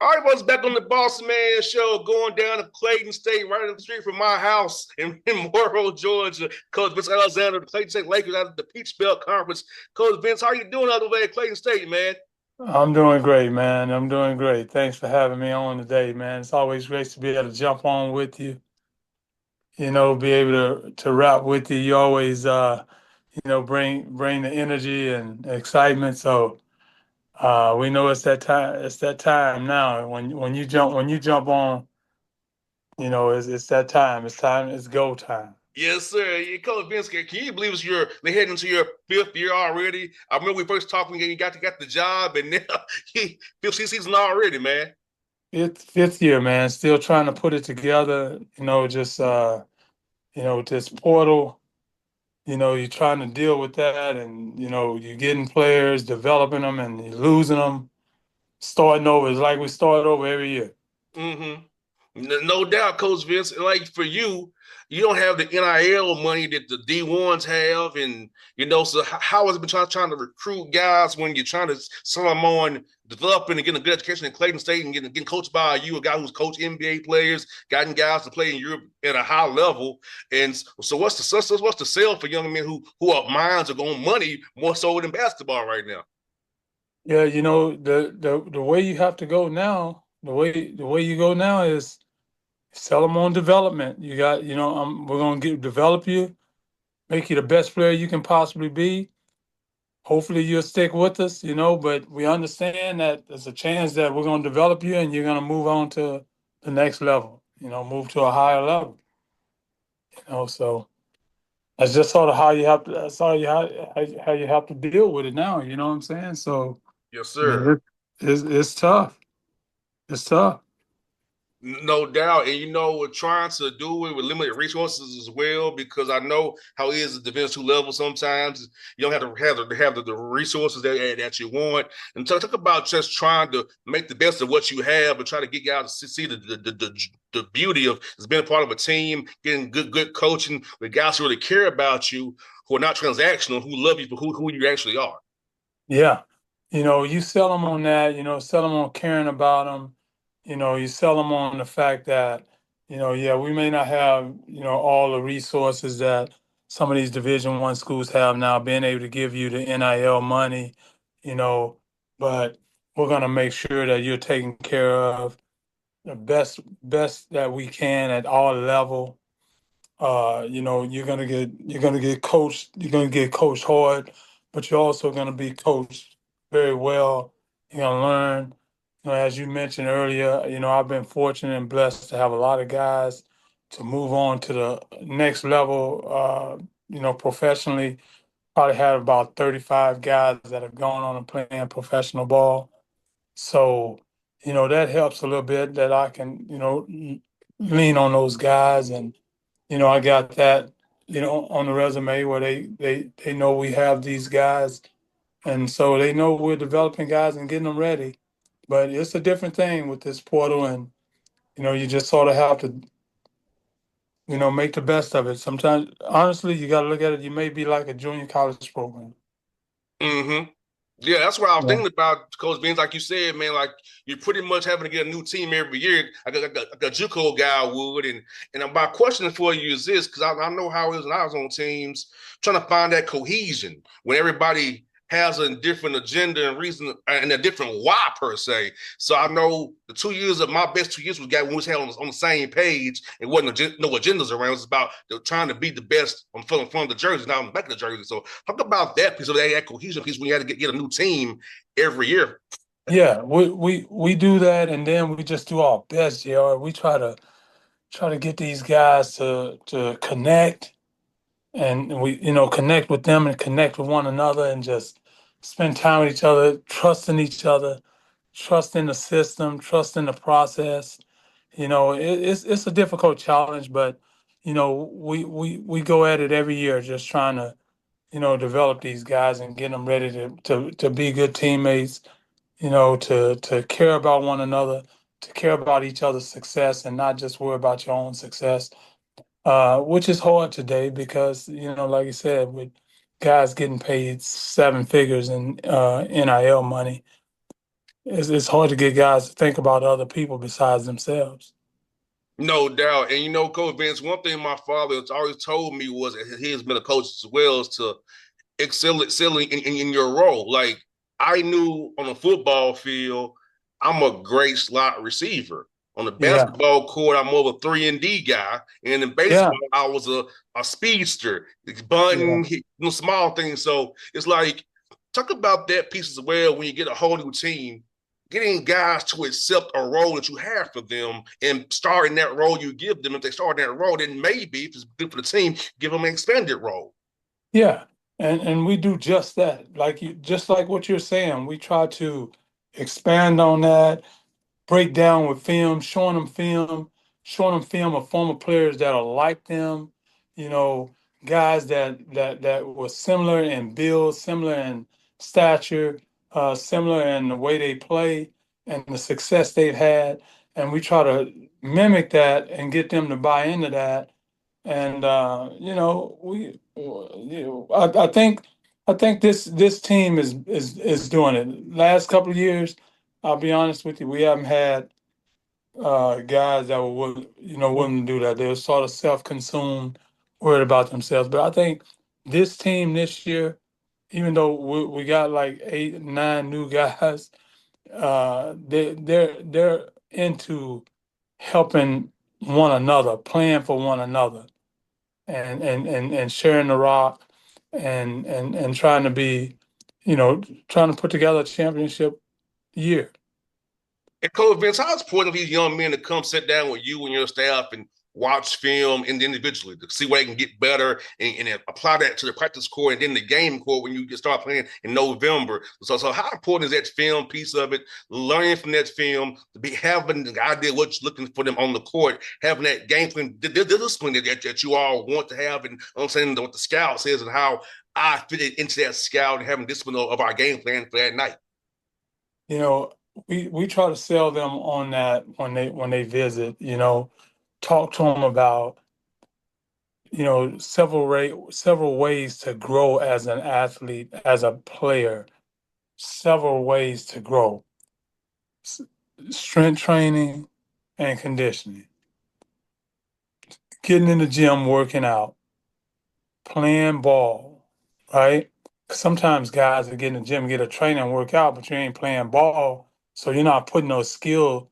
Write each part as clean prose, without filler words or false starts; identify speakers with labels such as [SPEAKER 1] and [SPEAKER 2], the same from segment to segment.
[SPEAKER 1] All right, was back on the Bossman show, going down to Clayton State, right up the street from my house in Morrow, Georgia. Coach Vince Alexander, the Clayton State Lakers out of the Peach Belt Conference. Coach Vince, how you doing out over there at Clayton State, man?
[SPEAKER 2] I'm doing great, man. I'm doing great. Thanks for having me on today, man. It's always great to be able to jump on with you, be able to rap with you. You always bring the energy and excitement. So we know it's that time now. When you jump on, it's that time. It's go time.
[SPEAKER 1] Yes, sir. Yeah, Coach Vince, can you believe they're heading into your fifth year already? I remember we first talked when you got the job, and now fifth season already, man.
[SPEAKER 2] Fifth year, man. Still trying to put it together, this portal. You're trying to deal with that, and you're getting players, developing them, and you're losing them, starting over. It's like we start over every year.
[SPEAKER 1] Mm-hmm. No doubt, Coach Vince. Like for you, you don't have the NIL money that the D1s have, and so how has it been trying to recruit guys when you're trying to sell them on developing and getting a good education in Clayton State and getting coached by you, a guy who's coached NBA players, gotten guys to play in Europe at a high level, and so what's the sell for young men who are minds are going money more so than basketball right now?
[SPEAKER 2] Yeah, the way you have to go now, the way you go now is sell them on development. You got, we're gonna develop you, make you the best player you can possibly be. Hopefully you'll stick with us, but we understand that there's a chance that we're gonna develop you and you're gonna move on to the next level, move to a higher level, so. That's just sort of how you have to. That's how you have to deal with it now. You know what I'm saying? So
[SPEAKER 1] Yes,
[SPEAKER 2] I mean,
[SPEAKER 1] sir.
[SPEAKER 2] it's tough. It's tough.
[SPEAKER 1] No doubt. And we're trying to do it with limited resources as well, because I know how it is at Division 2 level sometimes. You don't have the resources that you want. And talk about just trying to make the best of what you have and try to get guys to see the beauty of being a part of a team, getting good coaching with guys who really care about you, who are not transactional, who love you for who you actually are.
[SPEAKER 2] Yeah, you sell them on that. Sell them on caring about them. You sell them on the fact that yeah, we may not have all the resources that some of these Division 1 schools have now, being able to give you the NIL money, you know, but we're gonna make sure that you're taken care of the best that we can at all level. You're gonna get coached hard, but you're also gonna be coached very well. You're gonna learn. As you mentioned earlier, I've been fortunate and blessed to have a lot of guys to move on to the next level. Professionally, probably had about 35 guys that have gone on and playing professional ball. So, that helps a little bit that I can, lean on those guys. And, I got that, on the resume where they know we have these guys. And so they know we're developing guys and getting them ready. But it's a different thing with this portal. And, you just sort of have to, make the best of it. Sometimes, honestly, you got to look at it. You may be like a junior college program.
[SPEAKER 1] Mm-hmm. Yeah, that's what I was
[SPEAKER 2] Yeah.
[SPEAKER 1] thinking about, Coach Beans. Like you said, man, like you're pretty much having to get a new team every year. Like a JUCO guy would, and my question for you is this, because I know how it is when I was on teams, trying to find that cohesion when everybody has a different agenda and reason and a different why per se. So I know the 2 years of my best 2 years was got when we was on the same page. It wasn't no agendas around. It was about trying to be the best on front of the jersey, not on the back of the jersey. So talk about that piece of that cohesion piece when you had to get a new team every year.
[SPEAKER 2] Yeah, we do that, and then we just do our best, JR. We try to get these guys to connect, and we connect with them and connect with one another, and just spend time with each other, trusting each other, trusting the system, trusting the process. It's a difficult challenge, but we go at it every year, just trying to develop these guys and get them ready to be good teammates, to care about one another, to care about each other's success and not just worry about your own success, which is hard today because, like you said, with guys getting paid seven figures in NIL money, it's hard to get guys to think about other people besides themselves.
[SPEAKER 1] No doubt. And Coach Vince, one thing my father has always told me was, and he has been a coach as well, is to excel in your role. Like, I knew on the football field, I'm a great slot receiver. On the
[SPEAKER 2] Yeah,
[SPEAKER 1] basketball court, I'm more of a 3-and-D guy. And in
[SPEAKER 2] yeah,
[SPEAKER 1] baseball, I was a speedster,
[SPEAKER 2] yeah,
[SPEAKER 1] bunting, small things. So it's like, talk about that piece as well when you get a whole new team. Getting guys to accept a role that you have for them and starting that role you give them. If they start in that role, then maybe, if it's good for the team, give them an expanded role.
[SPEAKER 2] yeah. And we do just that. Like you, just like what you're saying, we try to expand on that, break down with showing them film of former players that are like them, you know, guys that were similar in build, similar in stature, similar in the way they play and the success they've had. And we try to mimic that and get them to buy into that. And I think this team is doing it. Last couple of years, I'll be honest with you, we haven't had guys that were willing to do that. They were sort of self-consumed, worried about themselves. But I think this team this year, even though we got like 8, 9 new guys, they're into helping one another, playing for one another, and sharing the rock, and trying to be, trying to put together a championship year.
[SPEAKER 1] And Coach Vince, how important for these young men to come sit down with you and your staff and watch film and individually to see where they can get better and apply that to the practice court and then the game court when you get start playing in November. So how important is that film piece of it? Learning from that film, to be having the idea what you're looking for them on the court, having that game plan, the discipline that you all want to have, and understanding what the scout says and how I fit it into that scout and having discipline of our game plan for that night.
[SPEAKER 2] You know, we try to sell them on that when they visit. Talk to them about several ways to grow as an athlete, as a player. Several ways to grow: S- strength training and conditioning, getting in the gym, working out, playing ball. Right? Sometimes guys that get in the gym, get a training and work out, but you ain't playing ball, so you're not putting those skills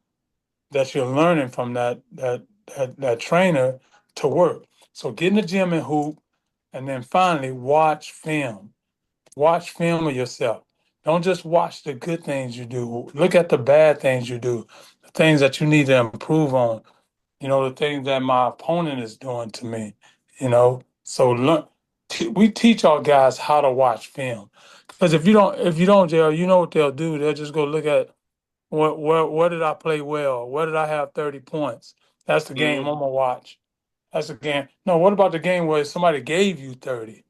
[SPEAKER 2] that you're learning from that trainer to work. So get in the gym and hoop, and then finally watch film. Watch film of yourself. Don't just watch the good things you do. Look at the bad things you do, the things that you need to improve on. The things that my opponent is doing to me. So learn. We teach our guys how to watch film, because if you don't, Jared, you know what they'll do. They'll just go look at where did I play well? Where did I have 30 points? That's the game
[SPEAKER 1] Mm-hmm.
[SPEAKER 2] I'm gonna watch. That's the game. No, what about the game where somebody gave you 30?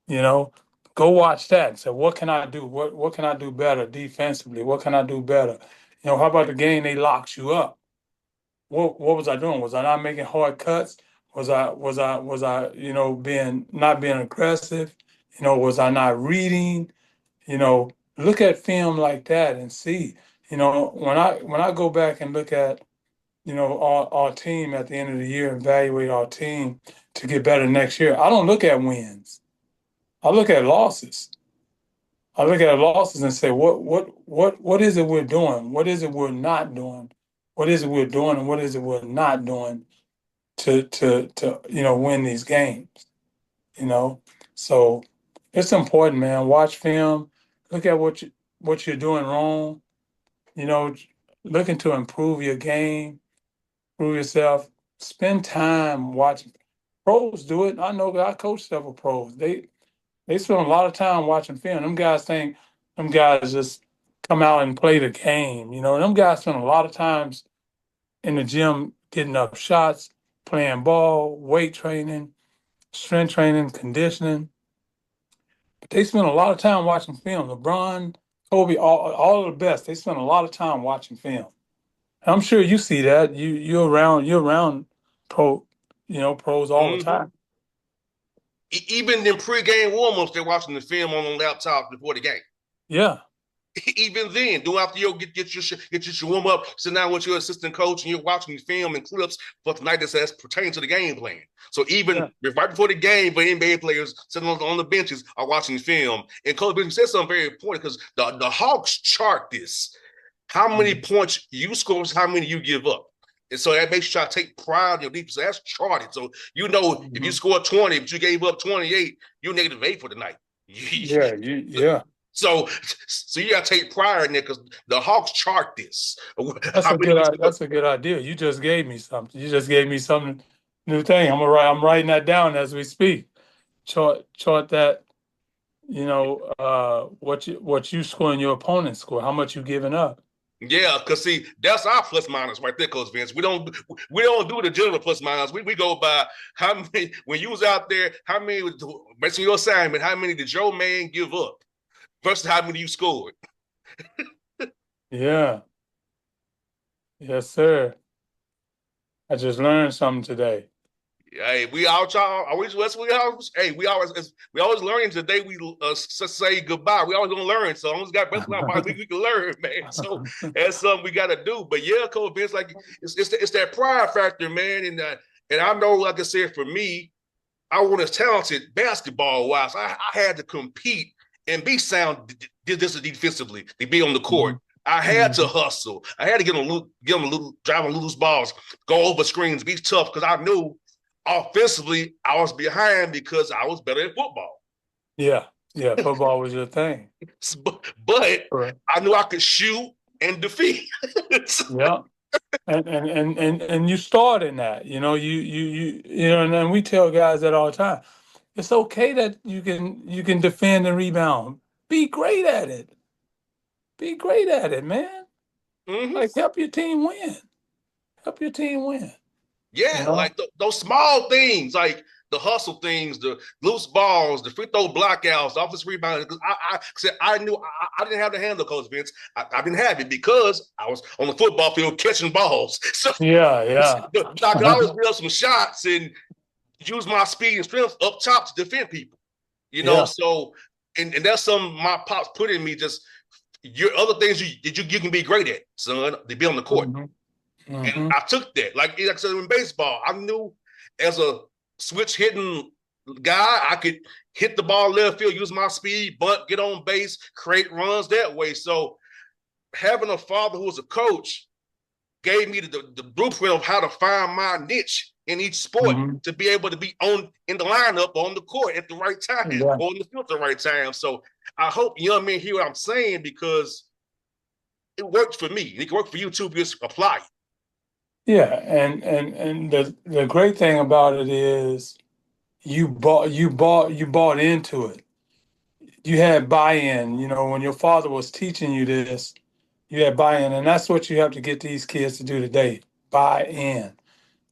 [SPEAKER 2] You know, go watch that and say, what can I do? What can I do better defensively? What can I do better? How about the game they locked you up? What was I doing? Was I not making hard cuts? Was I being not being aggressive? Was I not reading? Look at film like that and see. When I go back and look at our team at the end of the year, evaluate our team to get better next year, I don't look at wins. I look at losses. I look at losses and say, what is it we're doing? What is it we're not doing? What is it we're doing and what is it we're not doing to win these games? You know? So it's important, man. Watch film, look at what you're doing wrong, you know, looking to improve your game, improve yourself. Spend time watching. Pros do it. I know I coach several pros. They spend a lot of time watching film. Them guys think them guys just come out and play the game. Them guys spend a lot of times in the gym getting up shots, playing ball, weight training, strength training, conditioning. But they spend a lot of time watching film. LeBron, Kobe, all of the best. They spend a lot of time watching film. I'm sure you see that. You're around pro, pros all the
[SPEAKER 1] Mm-hmm.
[SPEAKER 2] time.
[SPEAKER 1] Even in pregame warm-ups, they're watching the film on the laptop before the game.
[SPEAKER 2] Yeah.
[SPEAKER 1] Even then, do after you get your warm up, sit down with your assistant coach, and you're watching film and clips for tonight that says pertain to the game plan. So even
[SPEAKER 2] Yeah.
[SPEAKER 1] right before the game, for NBA players sitting on the benches are watching film. And Coach Benson said something very important because the Hawks chart this: how many
[SPEAKER 2] Mhm.
[SPEAKER 1] points you score, how many you give up. And so that makes you try to take pride in your defense. So that's charted. So you know if you
[SPEAKER 2] Mhm.
[SPEAKER 1] score 20, but you gave up 28, you're -8 for the night.
[SPEAKER 2] Yeah.
[SPEAKER 1] So you gotta take pride in there because the Hawks chart this.
[SPEAKER 2] That's
[SPEAKER 1] How
[SPEAKER 2] a
[SPEAKER 1] many you score?
[SPEAKER 2] that's a good idea. You just gave me something. You just gave me something new thing. I'm writing that down as we speak. Chart that, what you score and your opponent score, how much you giving up.
[SPEAKER 1] Yeah, because see, that's our plus minus right there, Coach Vince. We don't do the general plus minus. We go by how many when you was out there, how many based on your assignment, how many did your man give up versus how many you scored.
[SPEAKER 2] Yeah. Yes, sir. I just learned something today.
[SPEAKER 1] Hey, we all try always we always learning today. We say goodbye. We always gonna learn. So almost got best we can learn, man. So that's something we gotta do. But yeah, Coach Vince, like it's that pride factor, man. And I know, like I said, for me, I wasn't talented basketball wise. I had to compete and be sound defensively to be on the court.
[SPEAKER 2] Mhm.
[SPEAKER 1] I had to
[SPEAKER 2] Mhm.
[SPEAKER 1] hustle. I had to driving loose balls, go over screens, be tough because I knew offensively I was behind because I was better at football.
[SPEAKER 2] Yeah. Yeah. Football was your thing.
[SPEAKER 1] But
[SPEAKER 2] Correct.
[SPEAKER 1] I knew I could shoot and defeat.
[SPEAKER 2] Yeah. And you start in that, and we tell guys that all the time. It's okay that you can defend and rebound. Be great at it. Be great at it, man.
[SPEAKER 1] Mm-hmm.
[SPEAKER 2] Like help your team win. Help your team win. You
[SPEAKER 1] Yeah,
[SPEAKER 2] know?
[SPEAKER 1] like those small things, like the hustle things, the loose balls, the free throw blockouts, the offensive rebound. Because I knew I didn't have the handle, Coach Vince. I didn't have it because I was on the football field catching balls. So
[SPEAKER 2] Yeah,
[SPEAKER 1] I could always
[SPEAKER 2] yeah.
[SPEAKER 1] build some shots and use my speed and strength up top to defend people.
[SPEAKER 2] Yeah.
[SPEAKER 1] So and that's something my pops put in me. Just your other things you can be great at, son, to be on the court.
[SPEAKER 2] Hmm.
[SPEAKER 1] And
[SPEAKER 2] Hmm.
[SPEAKER 1] I took that. Like I said in baseball, I knew as a switch hitting guy, I could hit the ball left field, use my speed, bunt, get on base, create runs that way. So having a father who was a coach gave me the blueprint of how to find my niche in each sport
[SPEAKER 2] Hmm.
[SPEAKER 1] to be able to be on in the lineup on the court at the right time
[SPEAKER 2] Yeah.
[SPEAKER 1] or in the field at the right time. So I hope young men hear what I'm saying because it worked for me. It can work for you too if you just apply it.
[SPEAKER 2] Yeah. And the great thing about it is you bought into it. You had buy-in, when your father was teaching you this, you had buy-in, and that's what you have to get these kids to do today. Buy in.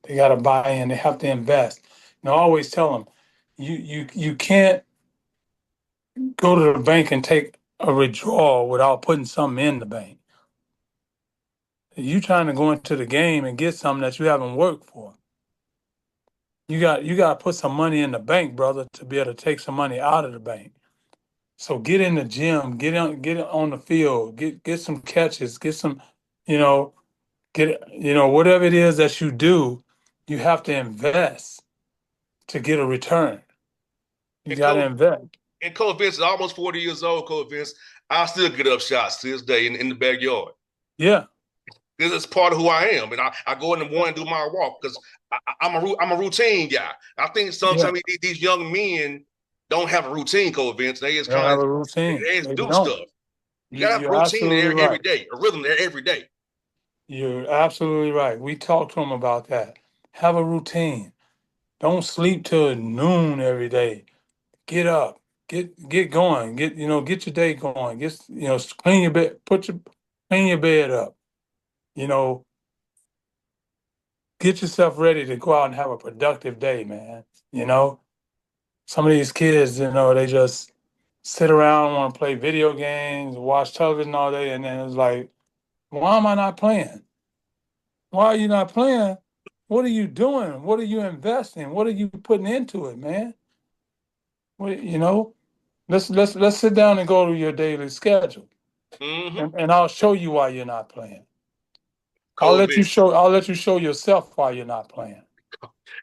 [SPEAKER 2] They got to buy in. They have to invest. I always tell them, you can't go to the bank and take a withdrawal without putting something in the bank. You trying to go into the game and get something that you haven't worked for. You got to put some money in the bank, brother, to be able to take some money out of the bank. So get in the gym, get on the field, get some catches, get some, you know, whatever it is that you do, you have to invest to get a return. You
[SPEAKER 1] And
[SPEAKER 2] got to
[SPEAKER 1] coach
[SPEAKER 2] invest.
[SPEAKER 1] and Coach Vince is almost 40 years old. Coach Vince, I still get up shots to this day in the backyard.
[SPEAKER 2] Yeah.
[SPEAKER 1] This is part of who I am, and I go in the morning and do my walk because I'm a routine guy. I think
[SPEAKER 2] Yeah.
[SPEAKER 1] sometimes these young men don't have a routine, Coach Vince. They just
[SPEAKER 2] They don't
[SPEAKER 1] kind
[SPEAKER 2] have
[SPEAKER 1] of
[SPEAKER 2] a routine.
[SPEAKER 1] they just
[SPEAKER 2] They
[SPEAKER 1] do
[SPEAKER 2] don't.
[SPEAKER 1] stuff. You gotta have a
[SPEAKER 2] You're
[SPEAKER 1] routine
[SPEAKER 2] absolutely
[SPEAKER 1] there every
[SPEAKER 2] right.
[SPEAKER 1] day, a rhythm there every day.
[SPEAKER 2] You're absolutely right. We talked to them about that. Have a routine. Don't sleep till noon every day. Get up. Get going. Get your day going. Clean your bed. Clean your bed up. You know, get yourself ready to go out and have a productive day, man. You know, some of these kids, they just sit around, want to play video games, watch television all day, and then it's like, why am I not playing? Why are you not playing? What are you doing? What are you investing? What are you putting into it, man? What, let's sit down and go to your daily schedule.
[SPEAKER 1] Mm-hmm.
[SPEAKER 2] and I'll show you why you're not playing.
[SPEAKER 1] Coach Vince.
[SPEAKER 2] I'll let you show yourself why you're not playing.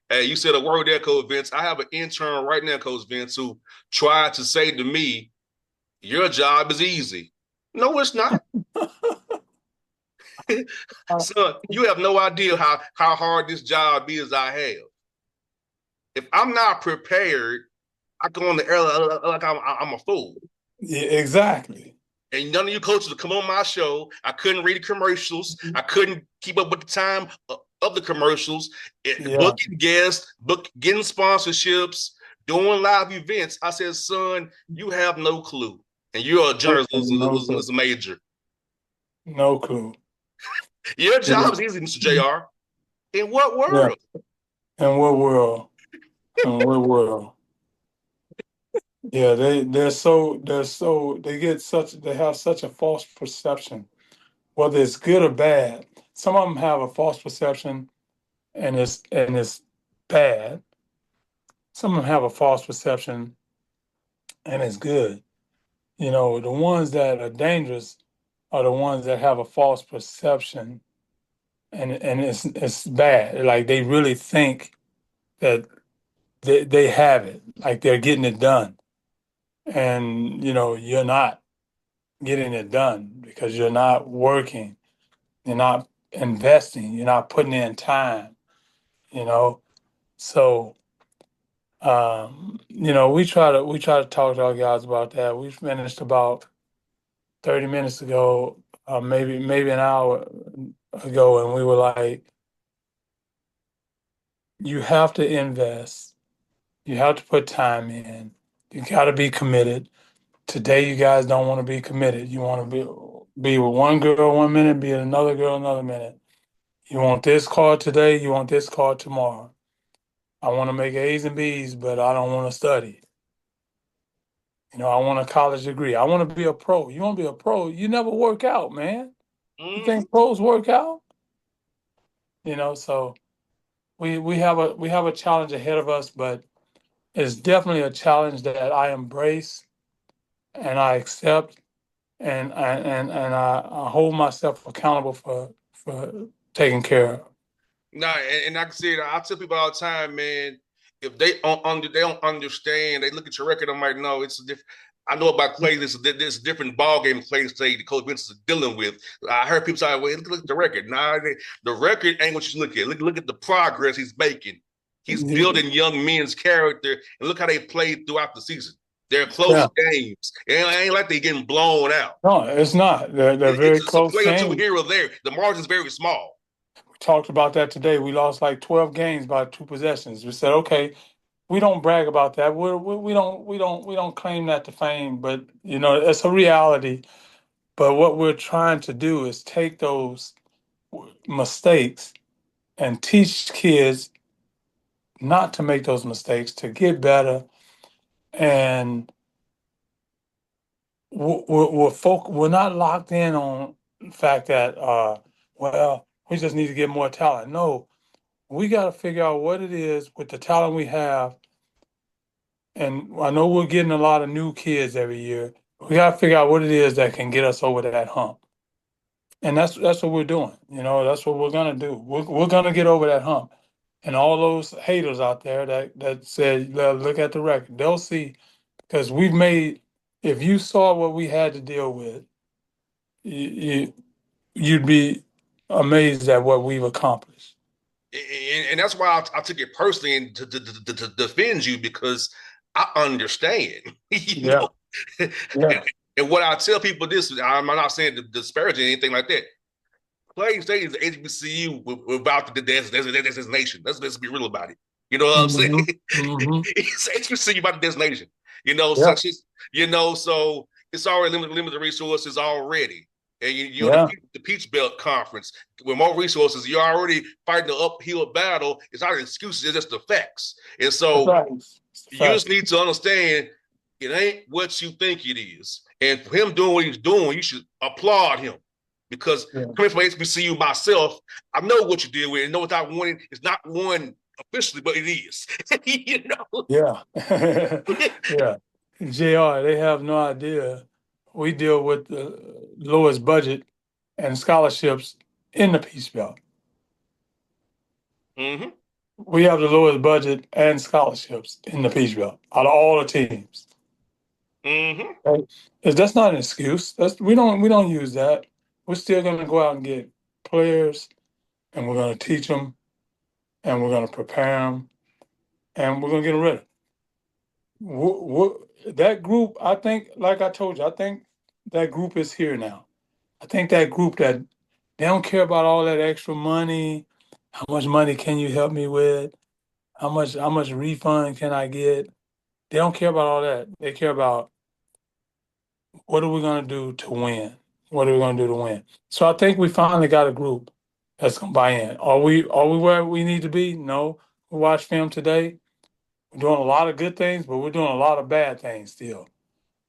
[SPEAKER 1] Hey, you said a word there, Coach Vince. I have an intern right now, Coach Vince, who tried to say to me, your job is easy. No, it's not. Son, you have no idea how hard this job is I have. If I'm not prepared, I go on the air like I'm a fool.
[SPEAKER 2] Yeah, exactly.
[SPEAKER 1] And none of you coaches would come on my show. I couldn't read the commercials. I couldn't keep up with the time of the commercials.
[SPEAKER 2] Yeah.
[SPEAKER 1] Booking guests, getting sponsorships, doing live events. I said, son, you have no clue. And you're a
[SPEAKER 2] No,
[SPEAKER 1] journalism major.
[SPEAKER 2] no clue.
[SPEAKER 1] Your
[SPEAKER 2] Yeah.
[SPEAKER 1] job is easy, Mr. JR. In what
[SPEAKER 2] Yeah.
[SPEAKER 1] world?
[SPEAKER 2] In what world? In what world? Yeah, they have such a false perception, whether it's good or bad. Some of them have a false perception and it's bad. Some of them have a false perception and it's good. You know, the ones that are dangerous are the ones that have a false perception and it's bad. Like they really think that they have it, like they're getting it done. And you know, you're not getting it done because you're not working, you're not investing, you're not putting in time, you know. So you know, we try to talk to our guys about that. We finished about 30 minutes ago, maybe an hour ago, and we were like, you have to invest, you have to put time in, you got to be committed. Today, you guys don't want to be committed. You want to be with one girl 1 minute, be with another girl another minute. You want this card today, you want this card tomorrow. I want to make A's and B's, but I don't want to study. You know, I want a college degree. I want to be a pro. You want to be a pro, you never work out, man. You
[SPEAKER 1] Mm-hmm.
[SPEAKER 2] think pros work out? You know, so we have a challenge ahead of us, but it's definitely a challenge that I embrace and I accept and I hold myself accountable for taking care of.
[SPEAKER 1] Nah, and like I said, I tell people all the time, man, if they don't understand, they look at your record. I'm like, no, it's a different. I know about Clay. This different ball game Clay State, the Coach Vince is dealing with. I heard people say, "Well, look at the record." Nah, the record ain't what you look at. Look at the progress he's making. He's building young men's character, and look how they played throughout the season. They're close
[SPEAKER 2] Yeah,
[SPEAKER 1] games. It ain't like they getting blown out.
[SPEAKER 2] no, it's not. They're very
[SPEAKER 1] It's a
[SPEAKER 2] close
[SPEAKER 1] play or two
[SPEAKER 2] games.
[SPEAKER 1] here or there. The margin's very small.
[SPEAKER 2] We talked about that today. We lost like 12 games by 2 possessions. We said, okay, we don't brag about that. We don't claim that to fame, but you know, it's a reality. But what we're trying to do is take those mistakes and teach kids not to make those mistakes, to get better. And we're not locked in on the fact that, well, we just need to get more talent. No, we got to figure out what it is with the talent we have. And I know we're getting a lot of new kids every year. We got to figure out what it is that can get us over that hump. And that's what we're doing. You know, that's what we're gonna do. We're gonna get over that hump. And all those haters out there that said, look at the record, they'll see because we've made. If you saw what we had to deal with, you, you'd be amazed at what we've accomplished.
[SPEAKER 1] And that's why I took it personally and to defend you because I understand, you
[SPEAKER 2] Yeah,
[SPEAKER 1] know.
[SPEAKER 2] yeah,
[SPEAKER 1] And what I tell people this, I'm not saying to disparage anything like that. Clayton State is the HBCU without the designation. Let's be real about it. You know what I'm saying?
[SPEAKER 2] hmm hmm
[SPEAKER 1] It's HBCU about the designation. You know,
[SPEAKER 2] yeah,
[SPEAKER 1] such as so it's already limited resources already. And you're in
[SPEAKER 2] yeah.
[SPEAKER 1] the Peach Belt Conference with more resources. You're already fighting the uphill battle. It's not excuses; it's just the facts. And
[SPEAKER 2] It's
[SPEAKER 1] so
[SPEAKER 2] facts. It's
[SPEAKER 1] you just
[SPEAKER 2] facts.
[SPEAKER 1] need to understand it ain't what you think it is. And for him doing what he's doing, you should applaud him. Because
[SPEAKER 2] Yeah,
[SPEAKER 1] coming from HBCU myself, I know what you deal with and know what I wanted. It's not one officially, but it is. you know?
[SPEAKER 2] yeah, yeah. Jr. They have no idea we deal with the lowest budget and scholarships in the Peace Belt.
[SPEAKER 1] Mm-hmm.
[SPEAKER 2] We have the lowest budget and scholarships in the Peace Belt out of all the teams.
[SPEAKER 1] Mm-hmm.
[SPEAKER 2] Right? That's not an excuse. We don't use that. We're still going to go out and get players, and we're going to teach them, and we're going to prepare them, and we're going to get them ready. That group, I think, like I told you, I think that group is here now. I think that group that they don't care about all that extra money. How much money can you help me with? How much refund can I get? They don't care about all that. They care about what are we going to do to win? What are we going to do to win? So I think we finally got a group that's going to buy in. Are we where we need to be? No. We watched film today. We're doing a lot of good things, but we're doing a lot of bad things still.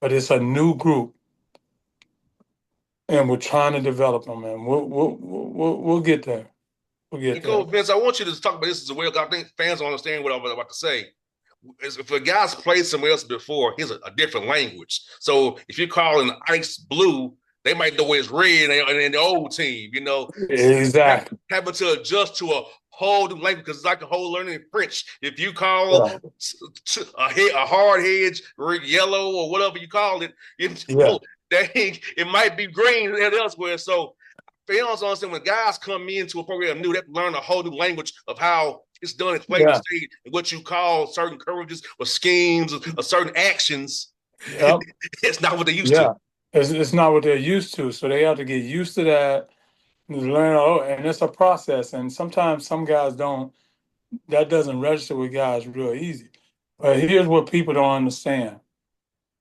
[SPEAKER 2] But it's a new group, and we're trying to develop them, and we'll get there. We'll get
[SPEAKER 1] And Coach
[SPEAKER 2] there.
[SPEAKER 1] Vince, I want you to talk about this as well. 'Cause I think fans don't understand what I'm about to say. If a guy's played somewhere else before, he's a different language. So if you're calling ice blue, they might know it's red in the old team.
[SPEAKER 2] Exactly.
[SPEAKER 1] Having to adjust to a whole new language because it's like a whole learning French. If you call
[SPEAKER 2] Yeah.
[SPEAKER 1] a hard hedge yellow or whatever you call it,
[SPEAKER 2] Yeah.
[SPEAKER 1] it might be green elsewhere. So fans understand when guys come into a program new, they have to learn a whole new language of how it's done in Clayton
[SPEAKER 2] Yeah.
[SPEAKER 1] State and what you call certain coverages or schemes or certain actions.
[SPEAKER 2] Yep.
[SPEAKER 1] It's not what they used to.
[SPEAKER 2] Yeah. It's not what they're used to, so they have to get used to that. Learn, and it's a process. And sometimes some guys don't. That doesn't register with guys real easy. But here's what people don't understand.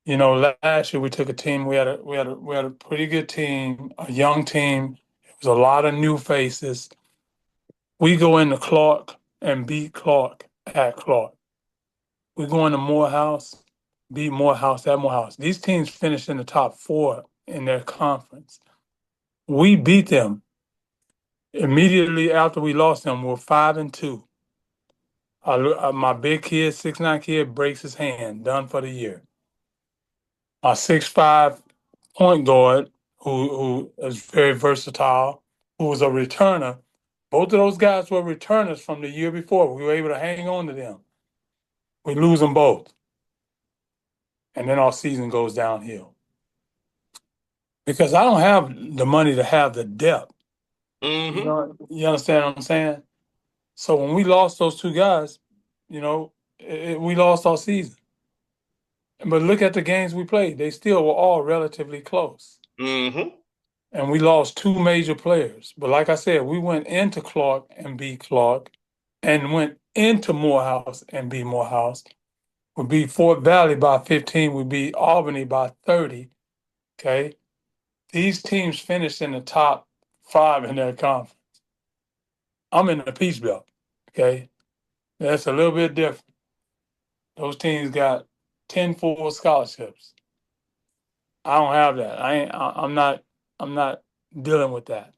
[SPEAKER 2] Last year we took a team. We had a pretty good team, a young team. It was a lot of new faces. We go into Clark and beat Clark at Clark. We go into Morehouse, beat Morehouse at Morehouse. These teams finished in the top four in their conference. We beat them immediately after we lost them. We're 5-2. My big kid, 6'9" kid, breaks his hand, done for the year. My 6'5" point guard, who is very versatile, who was a returner. Both of those guys were returners from the year before. We were able to hang on to them. We lose them both. And then our season goes downhill. Because I don't have the money to have the depth.
[SPEAKER 1] Mm-hmm.
[SPEAKER 2] You understand what I'm saying? So when we lost those two guys, we lost our season. But look at the games we played. They still were all relatively close.
[SPEAKER 1] Mm-hmm.
[SPEAKER 2] And we lost two major players. But like I said, we went into Clark and beat Clark and went into Morehouse and beat Morehouse. We beat Fort Valley by 15. We beat Albany by 30. Okay. These teams finished in the top five in their conference. I'm in the Peace Belt. Okay. That's a little bit different. Those teams got 10 full scholarships. I don't have that. I'm not dealing with that.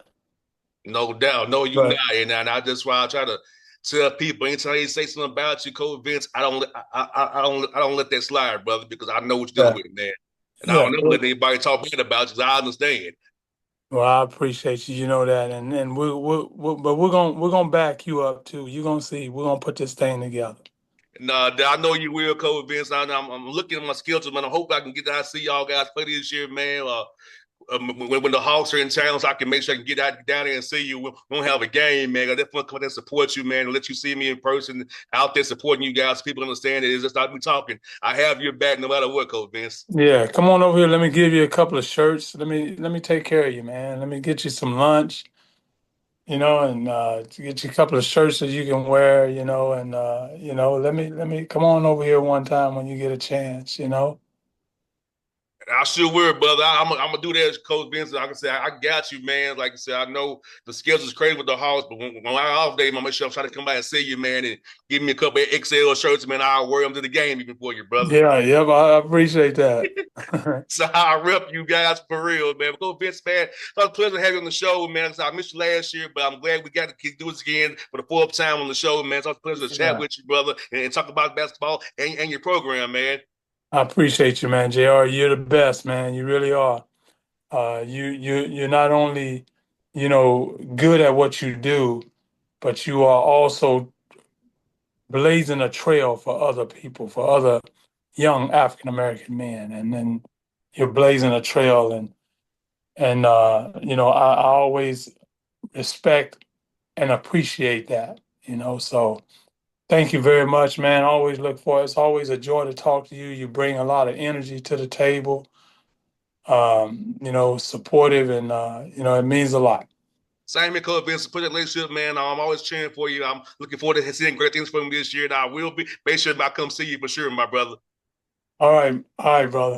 [SPEAKER 1] No doubt. No, you not.
[SPEAKER 2] But
[SPEAKER 1] And that's why I try to tell people anytime they say something about you, Coach Vince, I don't let that slide, brother, because I know what you're
[SPEAKER 2] yeah,
[SPEAKER 1] dealing with, man. And I
[SPEAKER 2] yeah.
[SPEAKER 1] don't never let anybody talk bad about you because I understand.
[SPEAKER 2] Well, I appreciate you. You know that, and but we're gonna back you up too. You're gonna see. We're gonna put this thing together.
[SPEAKER 1] And I know you will, Coach Vince. I'm looking at my schedule, man. I hope I can get to see y'all guys play this year, man. When the Hawks are in town, so I can make sure I can get out down there and see you. We don't have a game, man. I definitely come and support you, man, and let you see me in person out there supporting you guys. People understand it. It's just not me talking. I have your back no matter what, Coach Vince.
[SPEAKER 2] Yeah, come on over here. Let me give you a couple of shirts. Let me take care of you, man. Let me get you some lunch, and to get you a couple of shirts that you can wear, and let me come on over here one time when you get a chance.
[SPEAKER 1] I sure will, brother. I'm gonna do that, Coach Vince. Like I said, I got you, man. Like I said, I know the schedule's crazy with the Hawks, but when I off day, I'm gonna make sure I'm trying to come by and see you, man, and give me a couple of XL shirts, man. I'll wear them to the game even for you, brother.
[SPEAKER 2] Yeah, yep, I appreciate that.
[SPEAKER 1] So I rep you guys for real, man. But Coach Vince, man, it's a pleasure to have you on the show, man. I missed you last year, but I'm glad we got to do this again for the fourth time on the show, man. It's a pleasure to chat
[SPEAKER 2] Yeah.
[SPEAKER 1] with you, brother, and talk about basketball and your program, man.
[SPEAKER 2] I appreciate you, man. JR, you're the best, man. You really are. You're not only, good at what you do, but you are also blazing a trail for other people, for other young African American men. And then you're blazing a trail and I always respect and appreciate that, So thank you very much, man. Always look for it. It's always a joy to talk to you. You bring a lot of energy to the table, supportive and it means a lot.
[SPEAKER 1] Same here, Coach Vince. Put that relationship, man. I'm always cheering for you. I'm looking forward to seeing great things from you this year. And I will be make sure I come see you for sure, my brother.
[SPEAKER 2] All right, brother.